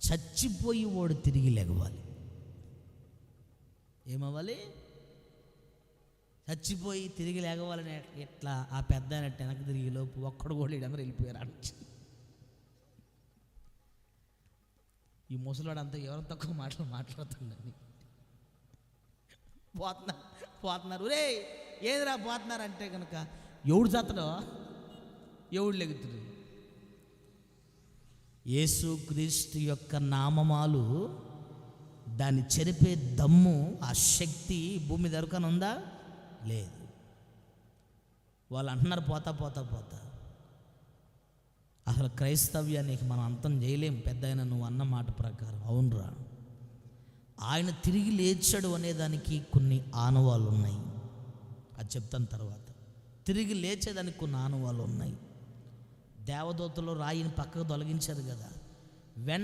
చచ్చిపోయి వాడు తిరిగి లెగవాలి. ఏమవ్వాలి? చచ్చిపోయి తిరిగి లేగవాలని. ఎట్లా? ఆ పెద్ద వెనక్కి తిరిగి లోపు ఒక్కడు కూడా అందరూ వెళ్ళిపోయారు అని. ఈ ముసలివాడు అంతా ఎవరో తక్కువ మాటలు మాట్లాడుతుండని పోతున్నారు. రే ఏదిరా పోతున్నారు అంటే కనుక ఎవడు చత్తడో ఎవడు లెగుతుడు. యేసుక్రీస్తు యొక్క నామమాలు, దాన్ని చెరిపే దమ్ము, ఆ శక్తి భూమి దొరకని ఉందా? లేదు. వాళ్ళు అంటున్నారు పోతా పోతా పోతా. అసలు క్రైస్తవ్యానికి మనం అంతం చేయలేం. పెద్ద అయినా నువ్వు అన్న మాట ప్రకారం అవునరా, ఆయన తిరిగి లేచాడు అనేదానికి కొన్ని ఆనవాళ్ళు ఉన్నాయి. అది చెప్తాను తర్వాత. తిరిగి లేచేదానికి కొన్ని ఆనవాళ్ళు ఉన్నాయి. దేవదూతలు రాయిని పక్కకు తొలగించారు కదా, వెంట